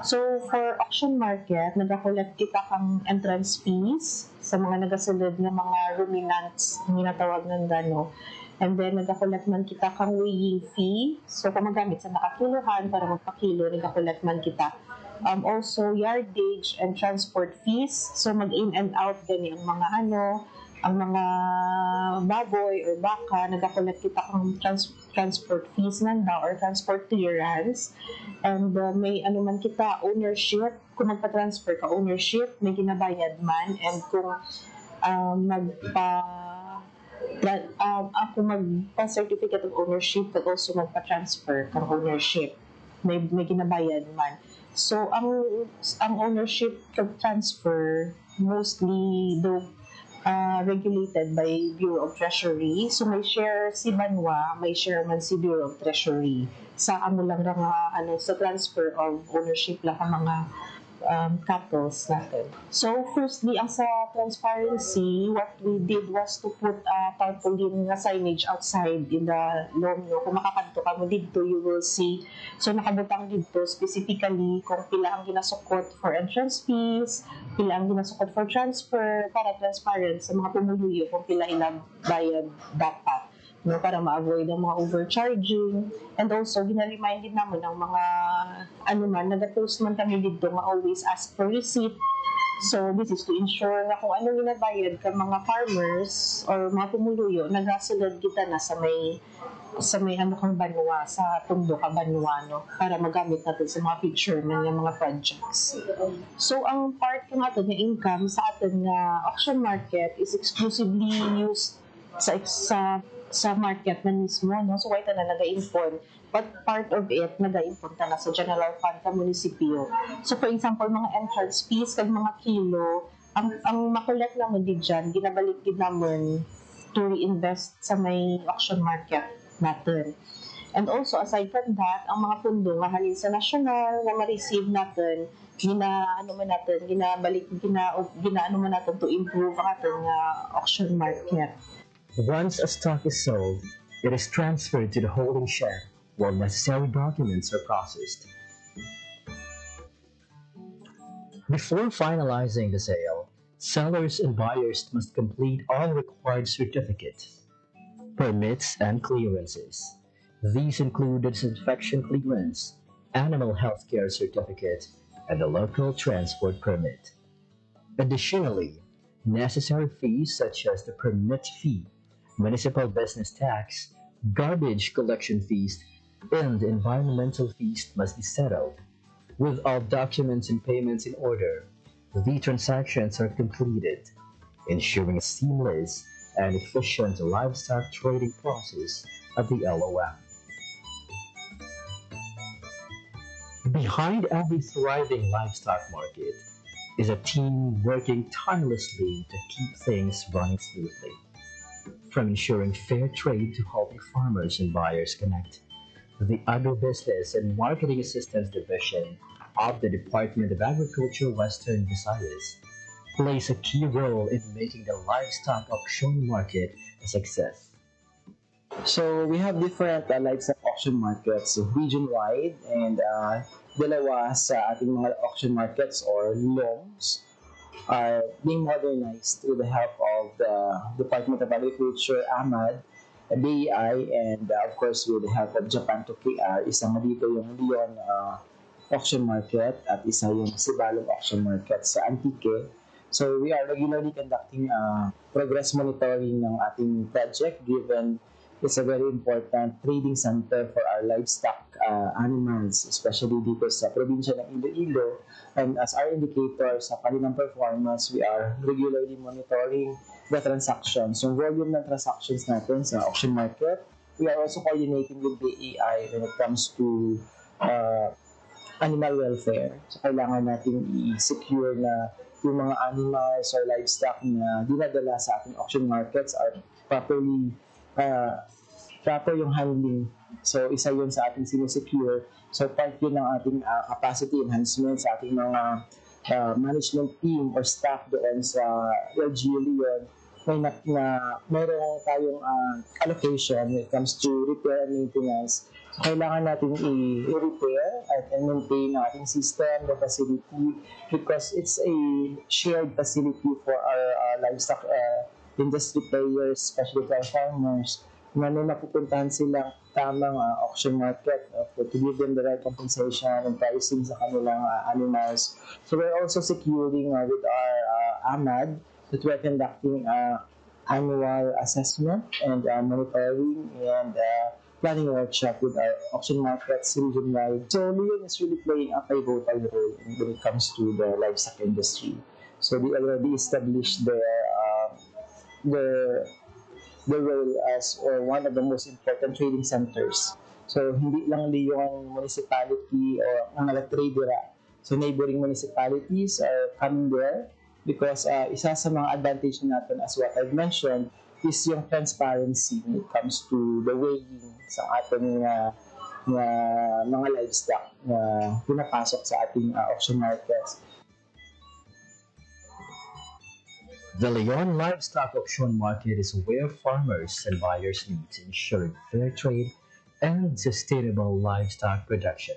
So, for auction market, nag-collect kita kang entrance fees sa mga nagasulod ng mga ruminants, ginatawag ng gano. And then, nag-collect man kita kang weighing fee. So, kung magamit sa nakakiluhan para magpakilo, nag-collect man kita. Also, yardage and transport fees. So, mag-in and out gani ang mga ang mga baboy or baka, nag-collect kita kang transport fees nanda or transport clearance. And may man kita, ownership. Kung magpa-transfer ka, ownership, may ginabayad man. And kung ako magpa-certificate of ownership but also magpa-transfer kang ownership. May ginabayad man. So, ang ownership kag transfer mostly regulated by Bureau of Treasury. So, may share si Banwa, may share man si Bureau of Treasury. Sa lang sa transfer of ownership lang ang mga couples natin. So, firstly, ang sa transparency, what we did was to put tarpaulin na signage outside in the lawn. Kung makakanto ka mo dito, you will see. So, nakabutang dito specifically kung pila ang ginasukot for entrance fees, pila ang ginasukot for transfer, para transparent sa mga pumuluyo kung pila ilang bayad dapat. Para ma-avoid ang mga overcharging. And also, gina-remind din naman ng mga nag-post man kami dito nga always ask for receipt. So, this is to ensure na kung anong ginabayad ka mga farmers or mga pumuluyo, nagasulod kita na sa may kang banwa, sa tundo ka banwa, para magamit natin sa mga picture man ng mga projects. So, ang part ng atin na income sa atin na auction market is exclusively used sa market na mismo, So, kaya na nag-impon. But part of it, nag-impon na sa general fund sa munisipyo. So, for example, mga entrance fees, kag mga kilo, ang makulit naman din dyan, ginabalik din naman to reinvest sa may auction market natin. And also, aside from that, ang mga pundo nga halin sa national na ma-receive natin, ginaano man natin to improve ang ating auction market. Once a stock is sold, it is transferred to the holding share while necessary documents are processed. Before finalizing the sale, sellers and buyers must complete all required certificates, permits, and clearances. These include the disinfection clearance, animal health care certificate, and the local transport permit. Additionally, necessary fees such as the permit fee, municipal business tax, garbage collection fees, and environmental fees must be settled. With all documents and payments in order, the transactions are completed, ensuring a seamless and efficient livestock trading process at the LOM. Behind every thriving livestock market is a team working tirelessly to keep things running smoothly. From ensuring fair trade to helping farmers and buyers connect, the Agribusiness and Marketing Assistance Division of the Department of Agriculture Western Visayas plays a key role in making the livestock auction market a success. So, we have different livestock auction markets region-wide and dalawa sa ating mga auction markets or LOMs are being modernized with the help of the Department of Agriculture, AMAD, BEI, and of course with the help of Japan to KR. Isa nga dito yung Leon auction market at isa yung Sibalong auction market sa Antique. So we are regularly conducting progress monitoring ng ating project given it's a very important trading center for our livestock animals, especially dito sa probinsya ng Iloilo. And as our indicator sa kanilang performance, we are regularly monitoring the transactions, yung volume ng transactions natin sa auction market. We are also coordinating with the AI when it comes to animal welfare. So kailangan natin i-secure na yung mga animals or livestock na dinadala sa ating auction markets are properly proper yung handling. So, isa yun sa ating sinesecure. So, part yun ng ating capacity enhancement sa ating mga management team or staff doon sa LGU Leon. Mayroon tayong allocation when it comes to repair and maintenance. So, kailangan natin i-repair and maintain ang ating system, the facility, because it's a shared facility for our livestock industry players, especially for our farmers, na napupuntahan silang tamang auction market to give them the right compensation and pricing sa kanilang animals. So we're also securing with our AMAD that we're conducting annual assessment and monitoring and planning workshop with our auction markets region-wide. So Leon is really playing a pivotal role when it comes to the livestock industry. So they already established their the role as one of the most important trading centers. So hindi lang yung municipality o ang nag-trade dira. So neighboring municipalities are coming there because isa sa mga advantage natin, as what I've mentioned, is yung transparency when it comes to the weighing sa ating mga livestock na pinapasok sa ating auction markets. The Leon Livestock Auction Market is where farmers and buyers meet to ensure fair trade and sustainable livestock production.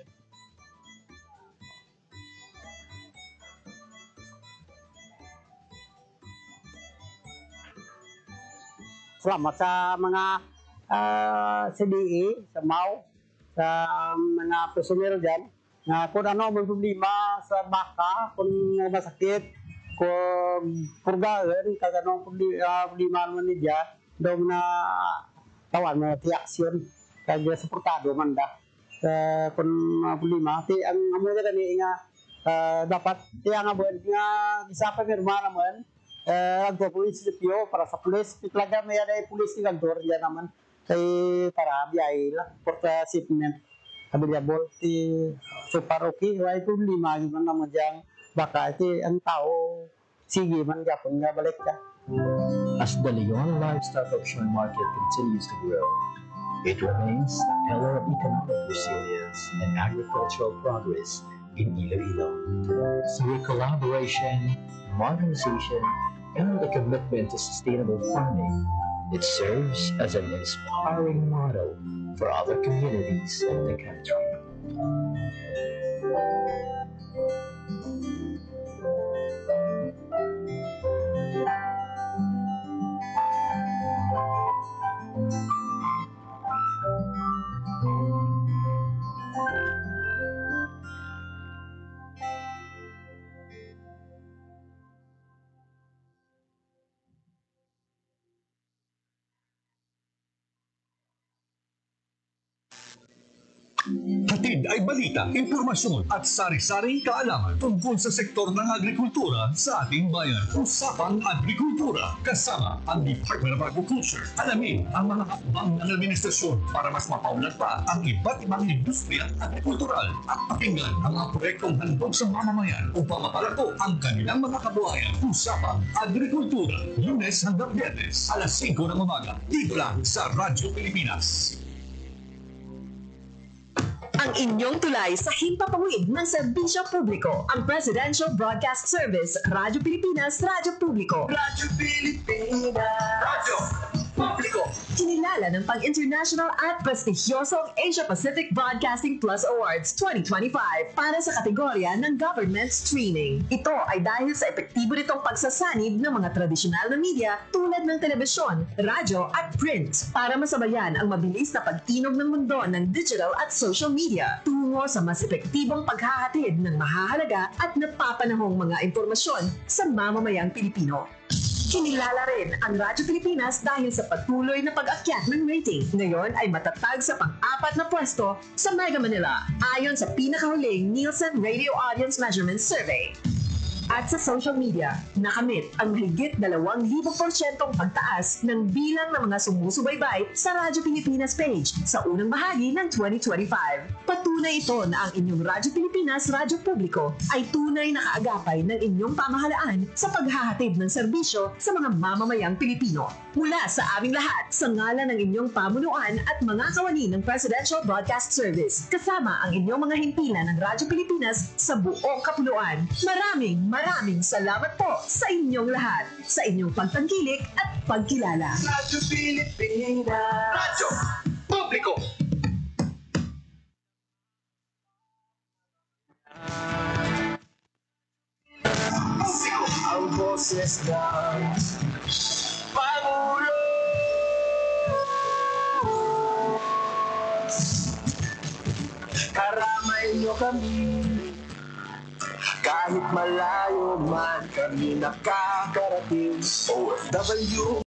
Salamat sa mga CDE, sa MAU, sa mga personero dyan, na kung ano may problema sa baka, kung masakit, kung purgahan, kag anong problema naman niya, daw na tawan mo reaksyon, kag suportado man da. Kung problema, ang amo na kani nga dapat tiya nga buwan nga isa pa pirma naman agto pulis sipyo para sa pulis pitlaga may ada pulis ni gagdor ya naman kay para biyay la porta shipment available ti so paroki way problema man naman jang baka ti ang tao sige man gapon nga balik ka. As the Leon Livestock Auction Market continues to grow, it remains a pillar of economic resilience and agricultural progress in Iloilo. Through collaboration, modernization, and the commitment to sustainable farming, it serves as an inspiring model for other communities in the country. Hatid ay balita, impormasyon at sari-saring kaalaman tungkol sa sektor ng agrikultura sa ating bayan. Usapang Agrikultura kasama ang Department of Agriculture. Alamin ang mga hakbang ng administrasyon para mas mapaunlad pa ang iba't ibang industriya agrikultural at pakinggan ang mga proyektong handog sa mamamayan upang mapalago ang kanilang mga kabuhayan. Usapang Agrikultura, Lunes hanggang Biyernes, alas 5 ng umaga, dito lang sa Radyo Pilipinas. Ang inyong tulay sa himpapawid ng serbisyo publiko, ang Presidential Broadcast Service, Radyo Pilipinas, Radyo Publiko. Radyo Pilipinas, Radyo Publiko. Kinilala ng pang-international at prestigyosong Asia-Pacific Broadcasting Plus Awards 2025 para sa kategorya ng Government Streaming. Ito ay dahil sa epektibo nitong pagsasanib ng mga tradisyonal na media tulad ng telebisyon, radyo at print para masabayan ang mabilis na pagtinog ng mundo ng digital at social media tungo sa mas epektibong paghahatid ng mahahalaga at napapanahong mga impormasyon sa mamamayang Pilipino. Kinilala rin ang Radyo Pilipinas dahil sa patuloy na pag-akyat ng rating. Ngayon ay matatag sa pang-4 na pwesto sa Mega Manila ayon sa pinakahuling Nielsen Radio Audience Measurement Survey. At sa social media, nakamit ang mahigit 2,000% pagtaas ng bilang ng mga sumusubaybay sa Radyo Pilipinas page sa unang bahagi ng 2025. Patunay ito na ang inyong Radyo Pilipinas Radyo Publiko ay tunay na kaagapay ng inyong pamahalaan sa paghahatid ng serbisyo sa mga mamamayang Pilipino. Mula sa aming lahat, sa ngalan ng inyong pamunuan at mga kawani ng Presidential Broadcast Service, kasama ang inyong mga himpilan ng Radyo Pilipinas sa buong kapuluan. Maraming salamat po sa inyong lahat, sa inyong pagtangkilik at pagkilala. Radyo Pilipinas, Radyo Publiko. Ang boses ng Pangulo. Karamay niyo kami. Kahit malayo man kami nakakarating, OFW.